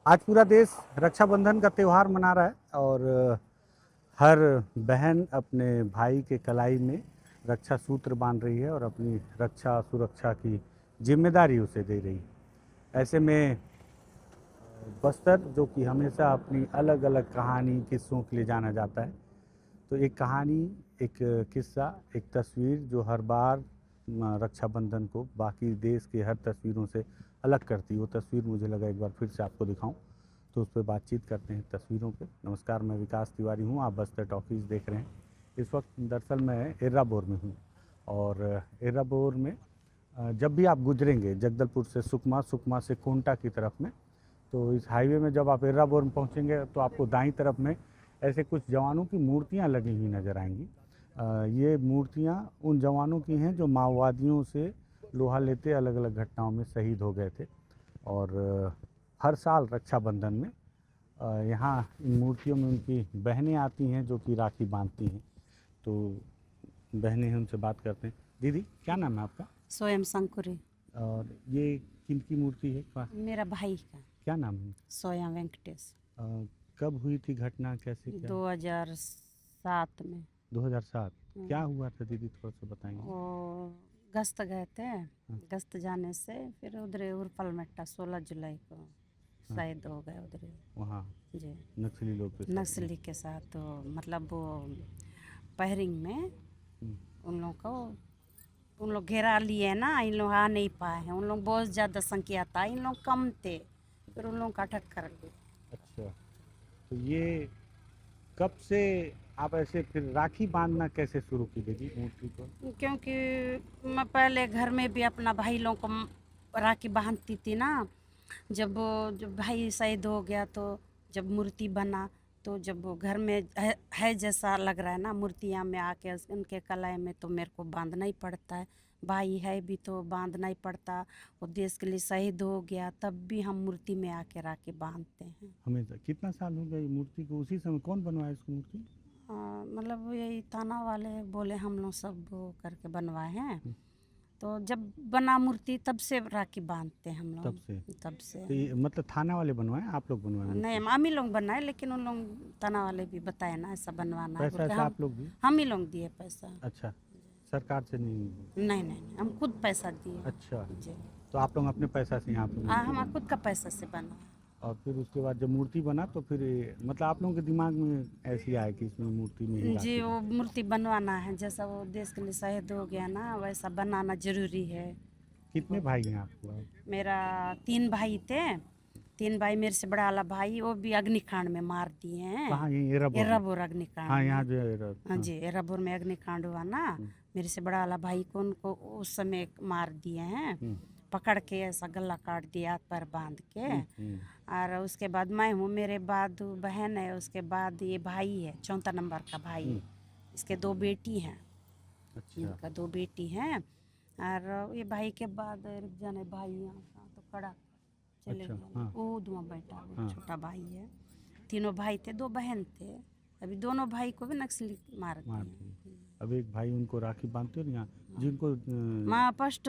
आज पूरा देश रक्षाबंधन का त्यौहार मना रहा है और हर बहन अपने भाई के कलाई में रक्षा सूत्र बांध रही है और अपनी रक्षा सुरक्षा की जिम्मेदारी उसे दे रही है। ऐसे में बस्तर, जो कि हमेशा अपनी अलग अलग कहानी किस्सों के लिए जाना जाता है, तो एक कहानी, एक किस्सा, एक तस्वीर जो हर बार रक्षाबंधन को बाकी देश के हर तस्वीरों से अलग करती है, वो तस्वीर मुझे लगा एक बार फिर से आपको दिखाऊं, तो उस पर बातचीत करते हैं तस्वीरों पे। नमस्कार, मैं विकास तिवारी हूं, आप बस्तर टॉकीज़ देख रहे हैं। इस वक्त दरअसल मैं एर्राबोर में हूं और एर्राबोर में जब भी आप गुजरेंगे जगदलपुर से सुकमा, सुकमा से कोंटा की तरफ में, तो इस हाईवे में जब आप एर्राबोर में पहुंचेंगे तो आपको दाईं तरफ में ऐसे कुछ जवानों की मूर्तियां लगी हुई नज़र आएंगी। ये मूर्तियां उन जवानों की हैं जो माओवादियों से लोहा लेते अलग अलग घटनाओं में शहीद हो गए थे। और हर साल रक्षाबंधन में यहाँ इन मूर्तियों में उनकी बहनें आती हैं जो कि राखी बांधती हैं। तो बहनें हैं, उनसे बात करते हैं। दीदी, क्या नाम है आपका? स्वयं शंकुरी। और ये किनकी मूर्ति है? मेरा भाई का क्या नाम है? स्वयं वेंकटेश। अ, कब हुई थी घटना, कैसे क्या? 2007 में। 2007। क्या हुआ था दीदी, थोड़ा सा बताएंगे? वो गश्त गए थे। गश्त जाने से फिर उधर उर्पल मेट्टा 16 जुलाई को शहीद हो गए उधर। वहाँ जी, नक्सली लोग के साथ? नक्सली के साथ। तो मतलब वो फायरिंग में उन लोग को उन लोग घेरा लिए ना, इन लोग आ नहीं पाए हैं। उन लोग बहुत ज़्यादा संख्या था, इन लोग कम थे, फिर उन लोग का अटक कर लिए। अच्छा, तो ये कब से आप ऐसे फिर राखी बांधना कैसे शुरू की दीदी मूर्ति को? क्योंकि मैं पहले घर में भी अपना भाई लोगों को राखी बांधती थी ना। जब भाई शहीद हो गया तो जब मूर्ति बना, तो जब वो घर में है जैसा लग रहा है ना, मूर्तियाँ में आके उनके कलाई में, तो मेरे को बांधना ही पड़ता है। भाई है भी तो बांधना ही पड़ता। वो देश के लिए शहीद हो गया, तब भी हम मूर्ति में आके राखी बांधते हैं। हमेशा? कितना साल हो गया ये मूर्ति को? उसी समय कौन बनवाया इसको मूर्ति? मतलब यही थाना वाले बोले, हम लोग सब वो करके बनवाए हैं। तो जब बना मूर्ति तब से राखी बांधते हैं हम लोग। तब से तो ये मतलब थाना वाले बनवाए, आप लोग बनवाए मूर्ति? नहीं, हम ही लोग बनाए, लेकिन उन लोग थाना वाले भी बताए ना ऐसा बनवाना है, पैसा बोल के ऐसा आप लोग भी? हम ही लोग दिए पैसा। अच्छा, सरकार से नहीं? नहीं, हम खुद पैसा दिए। अच्छा, जी, तो आप लोग अपने पैसा से यहाँ पे मूर्ति हम बनवाए। खुद का पैसा से बना। और फिर उसके बाद जब मूर्ति बना तो फिर मतलब आप लोगों के दिमाग में ऐसी आया कि इसमें मूर्ति में ही जी, राखी वो मूर्ति बनवाना है, जैसा वो देश के लिए शहीद हो गया ना, वैसा बनाना जरूरी है। कितने भाई हैं आपको? मेरा 3 भाई थे। 3 भाई, मेरे से बड़ा वाला भाई वो भी अग्निकांड में मार दिए हैं। कहाँ? यहीं एराबोर में? एर्राबोर अग्निकांड हाँ, में। यहाँ जो हाँ जी, एर्राबोर में अग्निकांड हुआ ना। मेरे से बड़ा वाला भाई को उनको उस समय मार दिए हैं, पकड़ के ऐसा गला काट दिया पर बांध के। और उसके बाद मैं हूँ, मेरे बाद बहन है, उसके बाद ये भाई है, चौथा नंबर का भाई। इसके 2 बेटी हैं। अच्छा, इनका 2 बेटी हैं। और ये भाई के बाद रुक जाने भाई यहाँ का तो खड़ा चले अच्छा, गए। हाँ, वो धुआं बैठा, वो हाँ। छोटा भाई है। तीनों भाई थे, 2 बहन थे। अभी दोनों भाई को भी नक्सली मार मार दिए। दिए। अब एक भाई उनको राखी बांधते हो यहाँ जिनको मैं फर्स्ट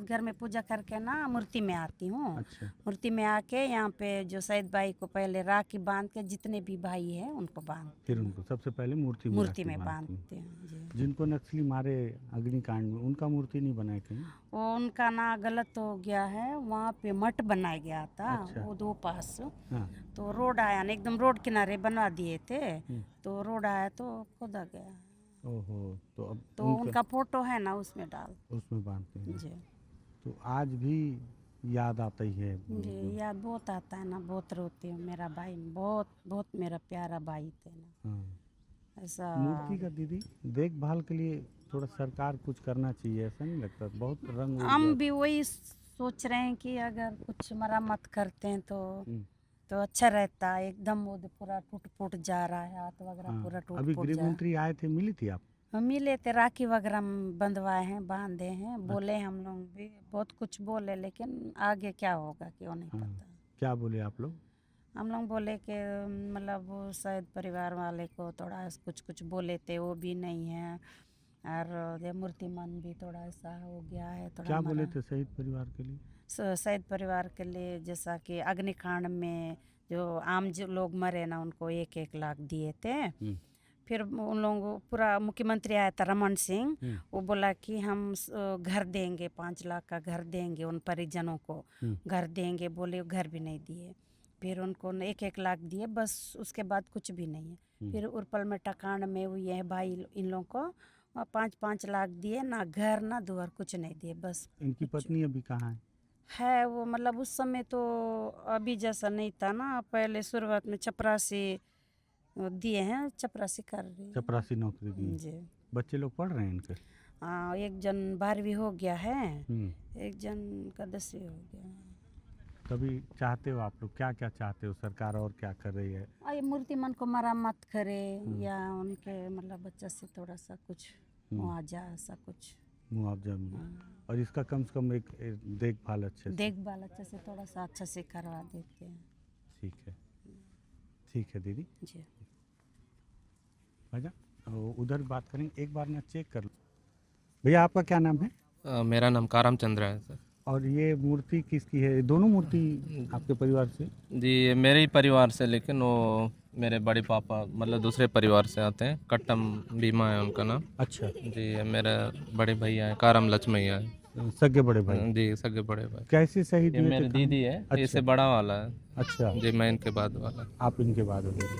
घर में पूजा करके ना मूर्ति में आती हूँ। अच्छा, मूर्ति में आके यहाँ पे जो शहीद भाई को पहले राखी बांध के, जितने भी भाई हैं उनको बांधते फिर हैं। उनको सबसे पहले मूर्ति में मूर्ति राखी में बांधती हूँ। बांधते हैं जी। जिनको नक्सली मारे अग्निकांड में, उनका मूर्ति नहीं बनाए कहीं? वो उनका ना गलत हो गया है, वहाँ पे मठ बनाया गया था। अच्छा। वो 2 पास। हाँ, तो रोड आया ना, एकदम रोड किनारे बनवा दिए थे। तो रोड आया तो खुदा गया। ओहो, तो अब तो उनका उनका फोटो है ना, उसमें डाल। उसमें बांधते हैं। जी तो आज भी याद आता ही है? जी, याद बहुत आता है ना, बहुत रोती हूँ। मेरा भाई बहुत बहुत मेरा प्यारा भाई थे ना। हाँ। ऐसा मूर्ति का दीदी देखभाल के लिए थोड़ा सरकार कुछ करना चाहिए, ऐसा नहीं लगता? बहुत रंग उड़ हम गया। भी वही सोच रहे हैं कि अगर कुछ मरम्मत करते हैं हम्म, तो अच्छा रहता है। एकदम वो पूरा टूट फूट जा रहा है, हाथ वगैरह हाँ। पूरा टूट अभी फूट गृह जा रहा मंत्री आए थे, मिली थी आप? है। हम मिले थे, राखी वगैरह हम बंधवाए हैं, बांधे हैं, बोले हम लोग भी बहुत कुछ बोले, लेकिन आगे क्या होगा क्यों नहीं हाँ, पता। क्या बोले आप लोग? हम लोग बोले कि मतलब वो शायद परिवार वाले को थोड़ा कुछ कुछ बोले थे, वो भी नहीं है। और ये मूर्तिमान भी थोड़ा ऐसा हो गया है, थोड़ा क्या बोले हमारा थे शहीद परिवार के लिए? शहीद परिवार के लिए, जैसा कि अग्निकांड में जो आम जो लोग मरे ना उनको 1-1 लाख दिए थे। फिर उन लोगों को पूरा मुख्यमंत्री आया था रमन सिंह, वो बोला कि हम घर देंगे, 5 लाख का घर देंगे उन परिजनों को, घर देंगे बोले, घर भी नहीं दिए। फिर उनको 1-1 लाख दिए, बस उसके बाद कुछ भी नहीं है। फिर उर्पल में टकांड में हुई है भाई इन लोगों को 5-5 लाख दिए, ना घर ना दुआर कुछ नहीं दिए, बस। इनकी पत्नी अभी कहाँ है वो मतलब उस समय तो अभी जैसा नहीं था ना, पहले शुरुआत में चपरासी दिए हैं, चपरासी कर रही है। चपरासी नौकरी दी? जी। बच्चे लोग पढ़ रहे हैं इनके? एक जन 12वीं हो गया है, हम्म। एक जन का 10वीं हो गया। तभी चाहते हो आप लोग, क्या क्या चाहते हो, सरकार और क्या कर रही है? ये मूर्तिमान को मरम्मत करे या उनके मतलब बच्चा से थोड़ा सा कुछ मुआवजा ऐसा कुछ मुआवजा मिले, और इसका कम से कम एक देखभाल अच्छे से थोड़ा सा अच्छा से करवा देते हैं। ठीक है दीदी जी। भाईजान उधर बात करेंगे, एक बार ना चेक कर लो। भैया आपका क्या नाम है? मेरा नाम कारम चंद्र है सर। और ये मूर्ति किसकी है? दोनों मूर्ति आपके परिवार से? जी ये मेरे ही परिवार से, लेकिन वो मेरे बड़े पापा मतलब दूसरे परिवार से आते हैं। कट्टम बीमा है उनका नाम। अच्छा। जी ये मेरे बड़े भैया है, कारम लक्ष्मैया है। सगे बड़े भाई? जी सगे बड़े भाई। कैसे शहीद ये हुए मेरी थे? दीदी है। अच्छा। इससे बड़ा वाला है। अच्छा। जी मैं इनके बाद वाला। आप इनके बाद हो दीदी?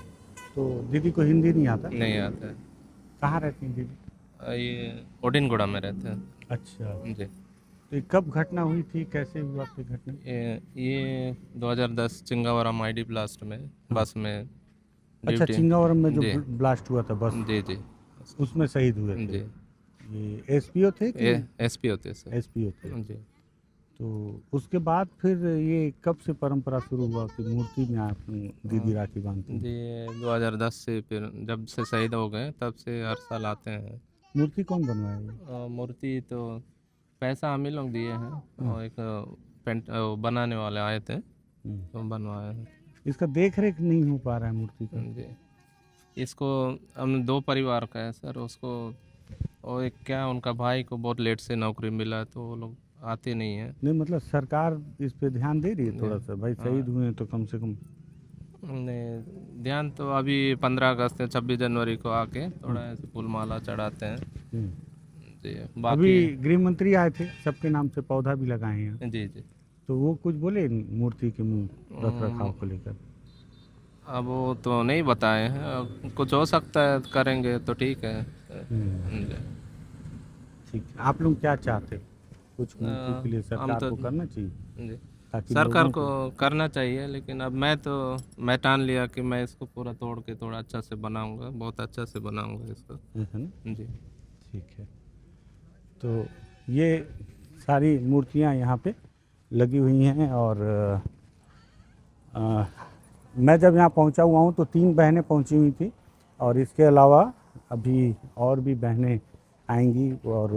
तो दीदी को हिंदी नहीं आता? नहीं आता है। कहाँ रहती हैं दीदी? ये ओडिनगुड़ा में रहते हैं। अच्छा। जी। तो ये कब घटना हुई थी, कैसे हुआ आपकी घटना? ये 2010 चिंगावरम आईडी ब्लास्ट में बस में अच्छा, ड्यूटी। चिंगावरम में जो जी। ब्लास्ट हुआ था बस, जी जी उसमें शहीद हुए थे? जी। ये एसपीओ थे कि? एसपी होते सर। एसपीओ थे। जी। तो उसके बाद फिर ये कब से परंपरा शुरू हुआ कि मूर्ति में आप दीदी राखी बांधती हैं? जी 2010 से, फिर जब से शहीद हो गए तब से हर साल आते हैं। मूर्ति कौन बनवाया? मूर्ति तो पैसा हम ही लोग दिए हैं, और एक बनाने वाले आए थे तो बनवाए हैं। इसका देख रेख नहीं हो पा रहा है मूर्ति का? जी इसको हम 2 परिवार का है सर। उसको और एक क्या उनका भाई को बहुत लेट से नौकरी मिला, तो वो लोग आते नहीं हैं। नहीं मतलब सरकार इस पे ध्यान दे रही है थोड़ा सा, भाई शहीद हुए हैं तो कम से कम? नहीं ध्यान तो अभी 15 अगस्त या 26 जनवरी को आके थोड़ा ऐसे फूल माला चढ़ाते हैं। जी अभी बाकी गृह मंत्री आए थे, सबके नाम से पौधा भी लगाए हैं, जी जी। तो वो कुछ बोले मूर्ति के रख रखाव को लेकर? अब वो तो नहीं बताए हैं, अब कुछ हो सकता है करेंगे तो ठीक है। जी। ठीक है। आप लोग क्या चाहते हो? कुछ मूर्ति के लिए सरकार तो- को करना चाहिए जी ताकि सरकार लोगों को करना चाहिए, लेकिन अब मैं ठान लिया कि मैं इसको पूरा तोड़ के थोड़ा अच्छा से बनाऊंगा, बहुत अच्छा से बनाऊंगा इसको। है ना? जी ठीक है। तो ये सारी मूर्तियाँ यहाँ पे लगी हुई हैं, और मैं जब यहाँ पहुँचा हुआ हूँ तो 3 बहनें पहुँची हुई थी, और इसके अलावा अभी और भी बहनें आएंगी, और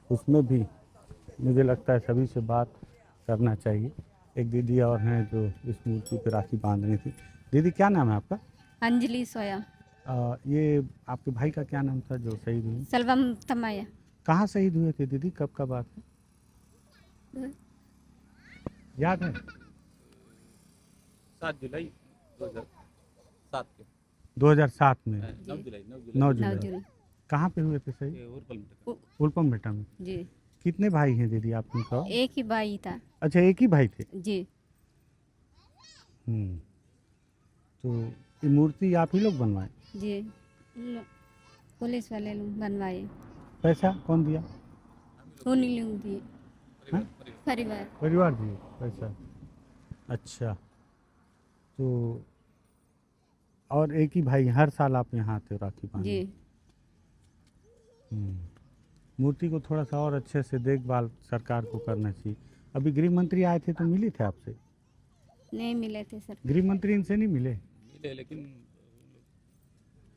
उसमें भी मुझे लगता है सभी से बात करना चाहिए। एक दीदी और हैं जो इस मूर्ति पे राखी बांध रही थी। दीदी क्या नाम है आपका? अंजलि सोया। ये आपके भाई का क्या नाम था जो शहीद हुए? सलवम तमैया। कहाँ शहीद हुए थे दीदी, कब का बात है, याद है? 7 जुलाई 2007 के 2007 में 9 जुलाई 9 9 जुलाई। जुलाई। कहाँ पे हुए थे शहीद? उर्पल में। उल्पम बेटा में। जी कितने भाई हैं दीदी आप उनका? एक ही भाई था। अच्छा, एक ही भाई थे? जी तो ये मूर्ति आप ही लोग बनवाए? जी पुलिस वाले लोग बनवाए। पैसा कौन दिया? उन्हीं लोग दिए, हाँ? परिवार। परिवार दिए पैसा? अच्छा। तो और एक ही भाई, हर साल आप यहाँ आते हो राखी बांधने? जी मूर्ति को थोड़ा सा और अच्छे से देखभाल सरकार को करना चाहिए। अभी गृह मंत्री आए थे तो मिले थे आपसे? नहीं मिले थे सर। गृह मंत्री इनसे नहीं मिले? मिले, लेकिन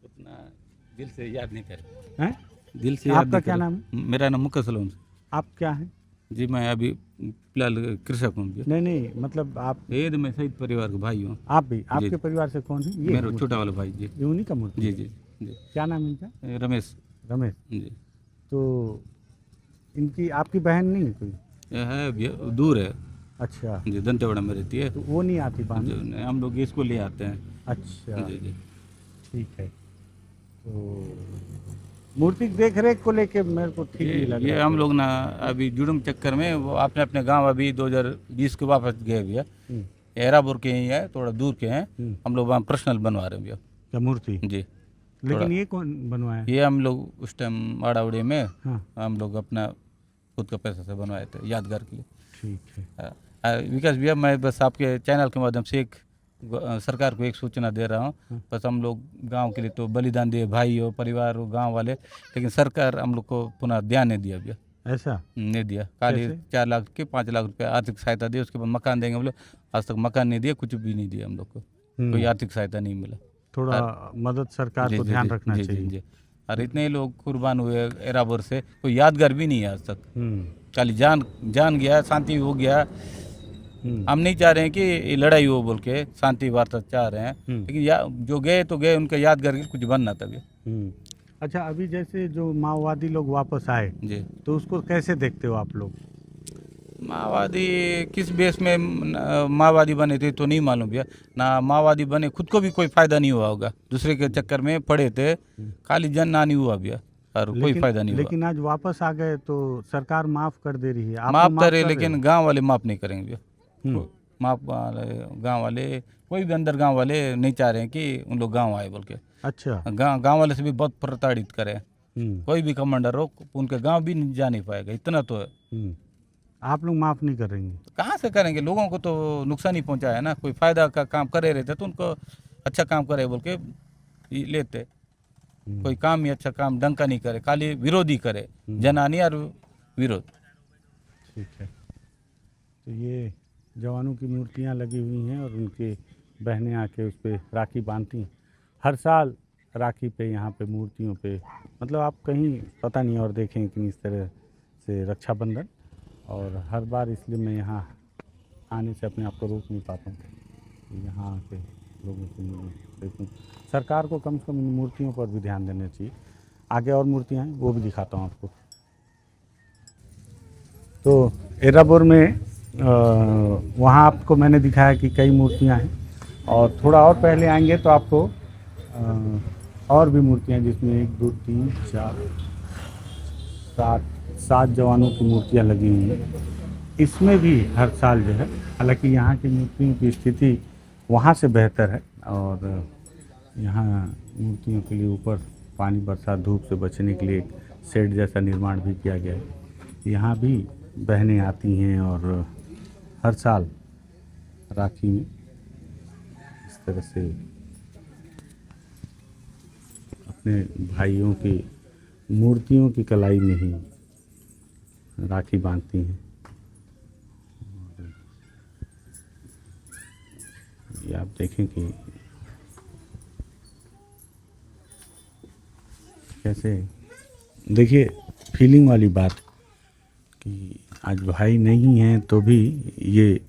उतना दिल से याद नहीं कर हैं? दिल से आपका क्या नाम है? मेरा नाम मुकेश सलोन। आप क्या हैं? जी मैं अभी फिलहाल कृषक हूँ। नहीं मतलब आप वेद में शहीद परिवार का भाई हूँ। आप भी? आपके परिवार से कौन है? ये मेरा छोटा वाला भाई। जी ये उन्हीं का मूर्ति? जी जी जी। क्या नाम है इनका? रमेश। रमेश। जी तो इनकी आपकी बहन नहीं है कोई? यह है दूर है। अच्छा, जी दंतेवाड़ा में रहती है। तो वो नहीं आती बांध? जो हम लोग इसको ले आते हैं। अच्छा, जी जी। ठीक है। तो मूर्ति की देख रेख को लेके मेरे को ठीक नहीं लग ये रहा हम थोड़ा। लोग ना अभी जुड़म चक्कर में वो अपने अपने गांव अभी 2020 के वापस गए भैया। हम्म, एरापुर के ही है, थोड़ा दूर के हैं। हम्म। हम लोग वहाँ पर्सनल बनवा रहे हैं भैया। क्या मूर्ति? जी। थोड़ा लेकिन ये कौन बनवाया? ये हम लोग उस टाइम आड़ाउड़ी में हाँ, हम लोग अपना खुद का पैसा से बनवाए थे यादगार के लिए। ठीक है। विकास भैया, मैं बस आपके चैनल के माध्यम से एक सरकार को एक सूचना दे रहा हूँ। हाँ। बस हम लोग गांव के लिए तो बलिदान दिए, भाई हो, परिवार हो, गांव वाले, लेकिन सरकार हम लोग को पुनः ध्यान नहीं दिया भैया। ऐसा? नहीं दिया। खाली कैसे? 4 लाख के 5 लाख रुपए आर्थिक सहायता दी, उसके बाद मकान देंगे हम लोग। आज तक मकान नहीं दिया, कुछ भी नहीं दिया हम लोग को, कोई आर्थिक सहायता नहीं मिला। थोड़ा मदद सरकार जी को जी ध्यान जी रखना जी जी चाहिए। जी। और इतने लोग कुर्बान हुए एराबोर से, कोई यादगार भी नहीं है आज तक। हम्म, खाली जान जान गया, शांति हो गया। हम्म, हम नहीं चाह रहे हैं कि ये लड़ाई हो बोल के, शांति वार्ता चाह रहे हैं, लेकिन जो गए तो गए, उनका यादगार के कुछ बनना था भैया। हम्म। अच्छा, अभी जैसे जो माओवादी लोग वापस आए, जी। तो उसको कैसे देखते हो आप लोग? माओवादी किस बेस में माओवादी बने थे तो नहीं मालूम भैया ना। माओवादी बने, खुद को भी कोई फायदा नहीं हुआ होगा, दूसरे के चक्कर में पड़े थे, खाली जन हानि हुआ भैया, और कोई फायदा नहीं हुआ। लेकिन आज वापस आ गए तो सरकार माफ कर दे रही है। आप माफ लोग करे, कर रहे लेकिन हो? गांव वाले माफ नहीं करेंगे भैया। हम्म, माफ वाले गांव वाले, कोई भी अंदर गांव वाले नहीं चाह रहे हैं कि उन लोग गांव आए बोल के। अच्छा। गांव वाले से भी बहुत प्रताड़ित करे। हम्म, कोई भी कमांडर हो, उनके गांव भी नहीं जा नहीं पाएगा, इतना तो है। हम्म। आप लोग माफ नहीं करेंगे? कहाँ से करेंगे, लोगों को तो नुकसान ही पहुंचाया ना। कोई फायदा का काम करे रहते तो उनको अच्छा काम करे बोल के लेते। कोई काम ही अच्छा काम ढंग का नहीं करे, खाली विरोधी करे, जनहानि और विरोध। ठीक है। तो ये जवानों की मूर्तियां लगी हुई हैं और उनके बहनें आके उस पर राखी बांधती हैं। हर साल राखी पे यहाँ पे मूर्तियों पे, मतलब आप कहीं पता नहीं और देखें कि इस तरह से रक्षाबंधन, और हर बार इसलिए मैं यहाँ आने से अपने आप को रोक नहीं पाता हूँ कि यहाँ आके लोगों को देखूँ। सरकार को कम से कम इन मूर्तियों पर भी ध्यान देना चाहिए। आगे और मूर्तियाँ हैं, वो भी दिखाता हूँ आपको। तो एराबोर में वहाँ आपको मैंने दिखाया कि कई मूर्तियाँ हैं, और थोड़ा और पहले आएंगे तो आपको और भी मूर्तियाँ, जिसमें 1 2 3 4 7 जवानों की मूर्तियाँ लगी हुई हैं। इसमें भी हर साल जो है, हालांकि यहाँ की मूर्तियों की स्थिति वहाँ से बेहतर है, और यहाँ मूर्तियों के लिए ऊपर पानी, बरसात, धूप से बचने के लिए एक शेड जैसा निर्माण भी किया गया है। यहाँ भी बहनें आती हैं और हर साल राखी में इस तरह से अपने भाइयों की मूर्तियों की कलाई में ही राखी बांधती हैं। ये आप देखें कि कैसे, देखिए फीलिंग वाली बात कि आज भाई नहीं हैं तो भी ये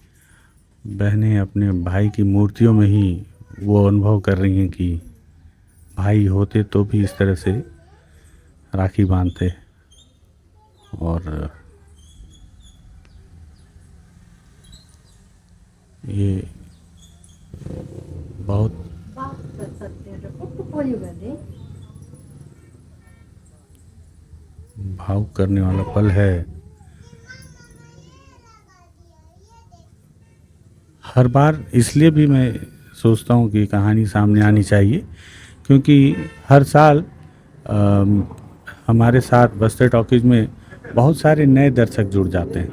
बहनें अपने भाई की मूर्तियों में ही वो अनुभव कर रही हैं कि भाई होते तो भी इस तरह से राखी बांधते। और ये बहुत भावुक करने वाला पल है। हर बार इसलिए भी मैं सोचता हूँ कि कहानी सामने आनी चाहिए, क्योंकि हर साल हमारे साथ बस्तर टॉकीज में बहुत सारे नए दर्शक जुड़ जाते हैं।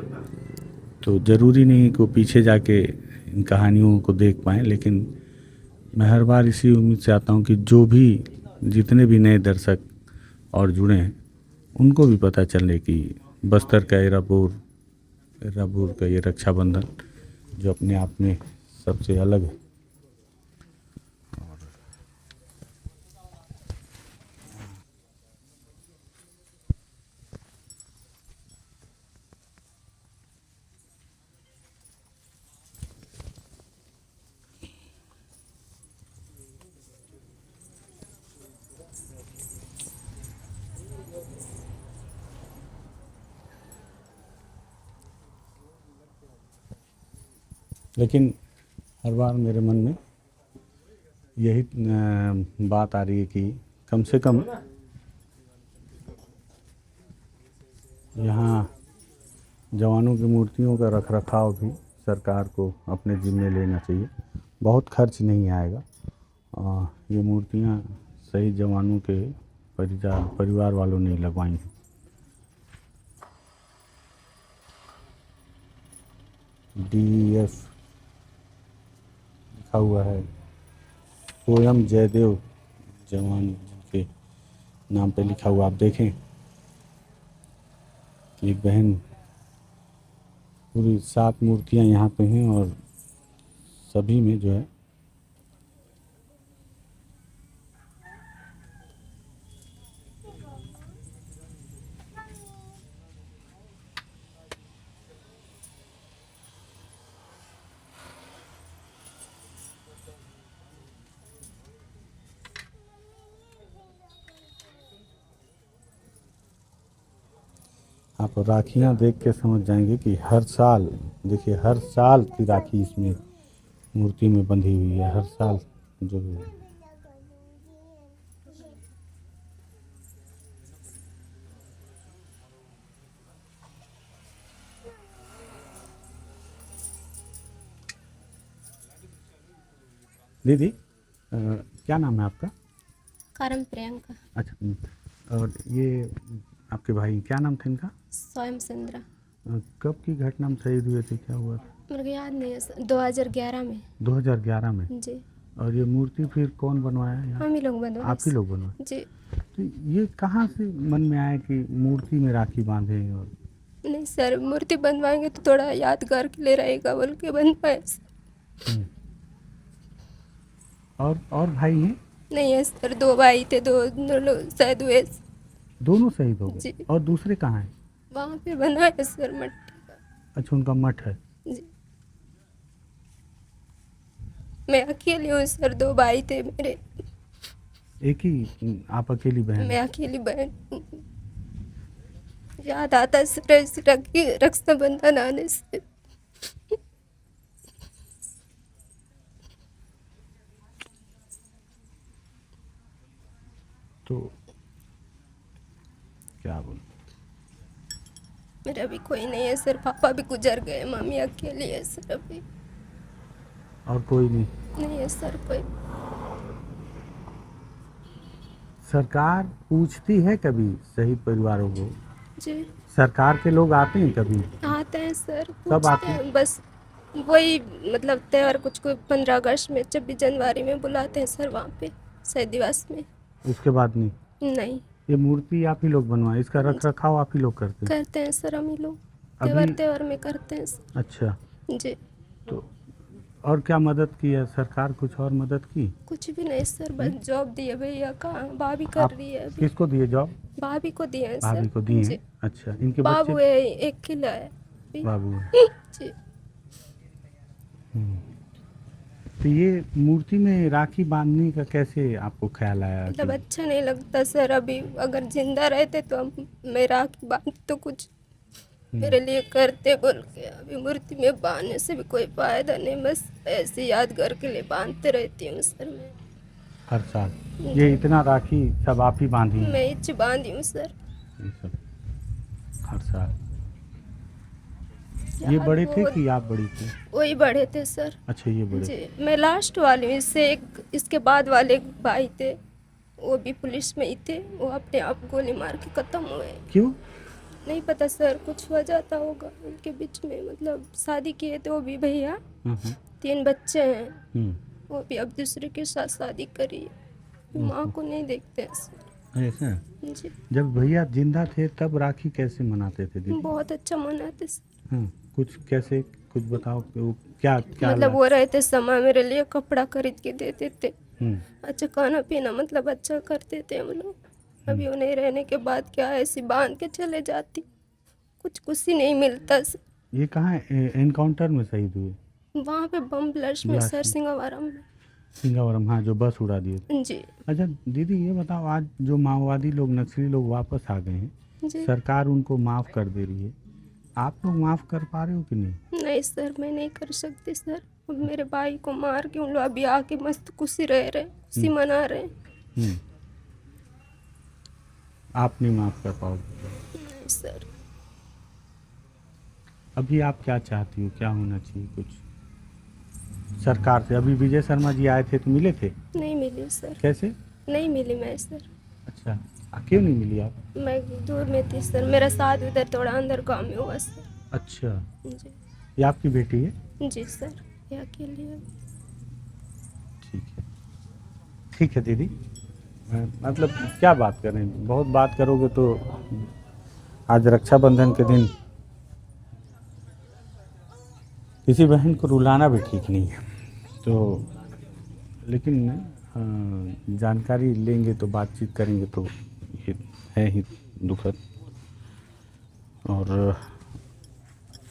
तो ज़रूरी नहीं कि वो पीछे जाके इन कहानियों को देख पाएँ, लेकिन मैं हर बार इसी उम्मीद से आता हूँ कि जो भी जितने भी नए दर्शक और जुड़े हैं, उनको भी पता चले कि बस्तर का एराबोर का ये रक्षाबंधन जो अपने आप में सबसे अलग है। लेकिन हर बार मेरे मन में यही बात आ रही है कि कम से कम यहाँ जवानों की मूर्तियों का रखरखाव भी सरकार को अपने जिम्मे लेना चाहिए। बहुत खर्च नहीं आएगा। ये मूर्तियाँ शहीद जवानों के परिवार वालों ने लगवाई हैं। DEF लिखा हुआ है, स्वयं जयदेव जवान के नाम पे लिखा हुआ। आप देखें कि एक बहन, पूरी 7 मूर्तियां यहाँ पे हैं और सभी में जो है आप राखियाँ देख के समझ जाएंगे कि हर साल, देखिए हर साल की राखी इसमें मूर्ति में बंधी हुई है। हर साल जो भी है। दीदी क्या नाम है आपका? करम प्रियंका। अच्छा, और ये आपके भाई क्या नाम थे इनका? स्वयं चंद्रा। कब की घटना में शहीद हुए थे, क्या हुआ था? मेरे को याद नहीं है। 2011 में। 2011 में? जी। और ये मूर्ति फिर कौन बनवाया यहाँ? हम ही लोग बनवाए। आप ही लोग बनवाए? जी। तो ये कहाँ से मन में आया कि मूर्ति में राखी बांधे? और नहीं सर, मूर्ति बनवाएंगे तो थोड़ा यादगार के लिए रहेगा बोल के बनवाए। और भाई हैं? नहीं है सर, 2 भाई थे, 2 लोग शायद हुए। दोनों शहीद हो गए? जी। और दूसरे कहाँ हैं? वहाँ पे बनवाए सर, मट्टी का। अच्छा, उनका मठ है? जी। मैं अकेली हूँ सर, 2 भाई थे मेरे। एक ही आप अकेली बहन? मैं अकेली बहन हूँ। याद आता है सर रक्षाबंधन आने से। तो क्या बोलूं? मेरा भी कोई नहीं है सर, पापा भी गुजर गए, मम्मी अकेली है सर अभी। और कोई नहीं? नहीं है सर कोई। सरकार पूछती है कभी शहीद परिवारों को? जी। सरकार के लोग आते हैं कभी? आते हैं सर, कब पूछते आते हैं, बस वही मतलब त्योहार कुछ कोई 15 अगस्त में, 26 जनवरी में बुलाते हैं सर वहाँ पे शहीद दिवस में। उसके बाद नहीं? नहीं ये मूर्ति आप ही लोग बनवाए, इसका रख रखाव आप ही लोग करते हैं? करते हैं सर, हम ही लोग अभी? त्योहार में करते हैं सर। अच्छा, जी। तो और क्या मदद की है सरकार? कुछ और मदद की? कुछ भी नहीं सर, बस जॉब दिए भैया का, भाभी कर आप रही है अभी। किसको दिए जॉब? भाभी को दिए हैं सर। भाभी को दिए जी। हैं? अच्छा, इनके बाबू बच्चे? है, एक खिला है अभी। बाबू है। जी। तो ये मूर्ति में राखी बांधने का कैसे आपको ख्याल आया? मतलब अच्छा नहीं लगता सर, अभी अगर जिंदा रहते तो हम मैं राखी बांध तो कुछ मेरे लिए करते बोल के। अभी मूर्ति में बांधने से भी कोई फायदा नहीं, बस ऐसे यादगार के लिए बांधते रहती हूँ सर मैं। हर साल ये इतना राखी सब आप ही बांधी हैं? मैं इच बांधी हूँ सर। ये सब हर साल? ये बड़े थे कि आप बड़ी थी? वही बड़े थे सर। अच्छा, ये बड़े? जी, मैं लास्ट वाली हूँ। इसके बाद वाले भाई थे, वो भी पुलिस में ही थे, वो अपने आप गोली मार के खत्म हुए। क्यों? नहीं पता सर, कुछ वजह था होगा उनके बीच में। मतलब शादी किए थे वो भी भैया, 3 बच्चे हैं, वो भी अब दूसरे के साथ शादी करी है। माँ को नहीं देखते हैं सर। ऐसा? जी। जब भैया जिंदा थे तब राखी कैसे मनाते थे दीदी? बहुत अच्छा मनाते सर। हाँ, कुछ कैसे, कुछ बताओ कि वो क्या क्या मतलब वो रहते समय मेरे लिए कपड़ा खरीद के देते थे, हम्म, अच्छा खाना पीना मतलब अच्छा करते थे हम लोग। अभी उन्हें रहने के बाद क्या ऐसी बांध के चले जाती, कुछ ही नहीं मिलता सर। ये कहाँ एनकाउंटर में शहीद हुए? वहाँ पे बम ब्लास्ट में ब्लास्ट सर, में। सिंगावरम में। सिंगावरम, हाँ, जो बस उड़ा दिए थे। जी। अच्छा दीदी, ये बताओ, आज जो माओवादी लोग, नक्सली लोग वापस आ गए हैं, जी। सरकार उनको माफ़ कर दे रही है, आप लोग माफ़ कर पा रहे हो कि नहीं? नहीं सर, मैं नहीं कर सकती सर। अब मेरे भाई को मार के उन लोग अभी आके मस्त खुशी रह रहे, खुशी मना रहे। हम्म। आप नहीं माफ़ कर पाओगे? नहीं सर। अभी आप क्या चाहती हो, क्या होना चाहिए कुछ सरकार से? अभी विजय शर्मा जी आए थे तो मिले थे? नहीं मिली सर, कैसे? नहीं मिली मैं सर। अच्छा, क्यों नहीं मिली आप? मैं दूर में थी सर, मेरा साथ उधर थोड़ा अंदर काम में हुआ सर। अच्छा, जी ये आपकी बेटी है? जी सर, ये अकेली है। ठीक है, ठीक है दीदी। मतलब क्या बात करें, बहुत बात करोगे तो आज रक्षाबंधन के दिन किसी बहन को रुलाना भी ठीक नहीं है। तो लेकिन जानकारी लेंगे तो बातचीत करेंगे तो ये है ही दुखद। और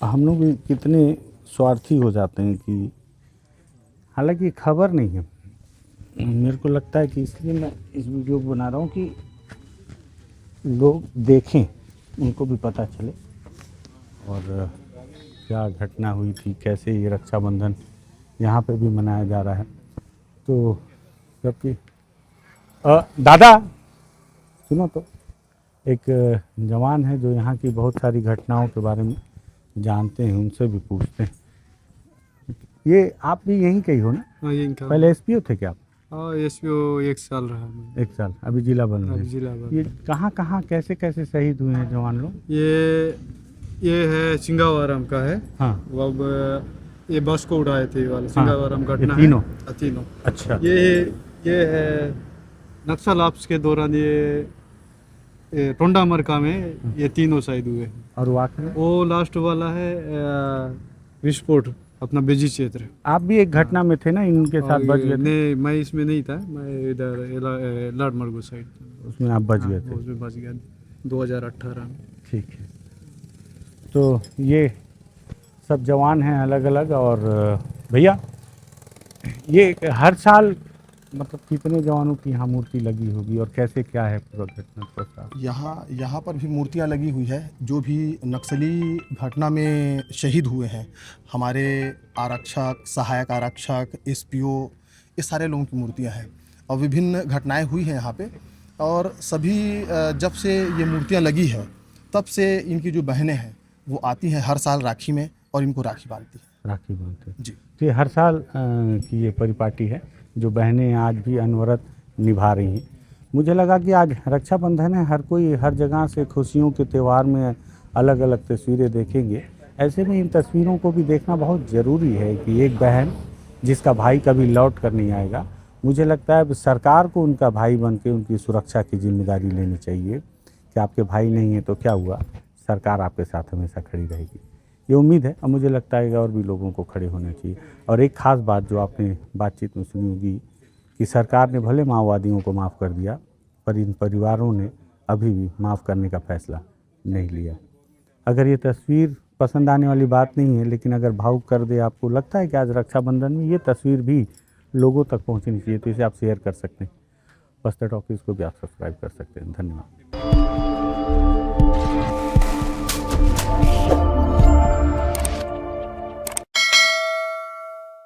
हम लोग भी कितने स्वार्थी हो जाते हैं कि हालांकि खबर नहीं है, मेरे को लगता है कि इसलिए मैं इस वीडियो को बना रहा हूँ कि लोग देखें, उनको भी पता चले और क्या घटना हुई थी, कैसे ये रक्षाबंधन यहाँ पे भी मनाया जा रहा है। तो जबकि दादा सुनो तो, एक जवान है जो यहाँ की बहुत सारी घटनाओं के बारे में जानते हैं, उनसे भी पूछते हैं। ये आप भी यहीं के ही हो ना? हाँ यही का। पहले एसपीओ थे क्या आप? हाँ एसपीओ 1 साल रहा मैं। 1 साल, अभी जिला बन रहे अभी हैं। जिला बन। ये कहाँ कहाँ कैसे कैसे शहीद हुए हैं जवान लोग? ये है सिंगावारम का है। हाँ, वो अब ये बस को उड़ाए थे वाला सिंगावारम ये घटना तीनों? है। तीनों। अच्छा। ये है नक्सल ऑप्स के दौरान ये टोंडा मरका में ये तीनों शहीद हुए हैं। और वो आखिर वो लास्ट वाला है विस्फोट अपना बेजी क्षेत्र। आप भी एक घटना में थे ना, इनके साथ बच गए थे? नहीं मैं इसमें नहीं था, मैं इधर लाडमरगो साइड था। उसमें आप बच गए थे? उसमें बच गया 2018 में। ठीक है। तो ये सब जवान हैं अलग अलग। और भैया ये हर साल मतलब कितने जवानों की यहाँ मूर्ति लगी होगी और कैसे क्या है पूरा घटना प्रस्ताव? यहाँ पर भी मूर्तियाँ लगी हुई है। जो भी नक्सली घटना में शहीद हुए हैं, हमारे आरक्षक, सहायक आरक्षक, एसपीओ, ये सारे लोगों की मूर्तियाँ हैं और विभिन्न घटनाएं हुई हैं यहाँ पे। और सभी जब से ये मूर्तियाँ लगी है तब से इनकी जो बहनें हैं वो आती हैं हर साल राखी में और इनको राखी बांधती हैं। राखी बांधते हैं जी। तो ये हर साल की ये परिपाटी है जो बहनें आज भी अनवरत निभा रही हैं। मुझे लगा कि आज रक्षाबंधन है, हर कोई हर जगह से खुशियों के त्यौहार में अलग अलग तस्वीरें देखेंगे। ऐसे में इन तस्वीरों को भी देखना बहुत ज़रूरी है कि एक बहन जिसका भाई कभी लौट कर नहीं आएगा, मुझे लगता है सरकार को उनका भाई बन के उनकी सुरक्षा की जिम्मेदारी लेनी चाहिए कि आपके भाई नहीं है तो क्या हुआ, सरकार आपके साथ हमेशा खड़ी रहेगी। ये उम्मीद है और मुझे लगता है कि और भी लोगों को खड़े होना चाहिए। और एक ख़ास बात जो आपने बातचीत में सुनी होगी कि सरकार ने भले माओवादियों को माफ़ कर दिया पर इन परिवारों ने अभी भी माफ़ करने का फैसला नहीं लिया। अगर ये तस्वीर पसंद आने वाली बात नहीं है, लेकिन अगर भावुक कर दे, आपको लगता है कि आज रक्षाबंधन में ये तस्वीर भी लोगों तक पहुँचनी चाहिए, तो इसे आप शेयर कर सकते हैं। बस्तर टॉकीज़ को भी आप सब्सक्राइब कर सकते हैं। धन्यवाद।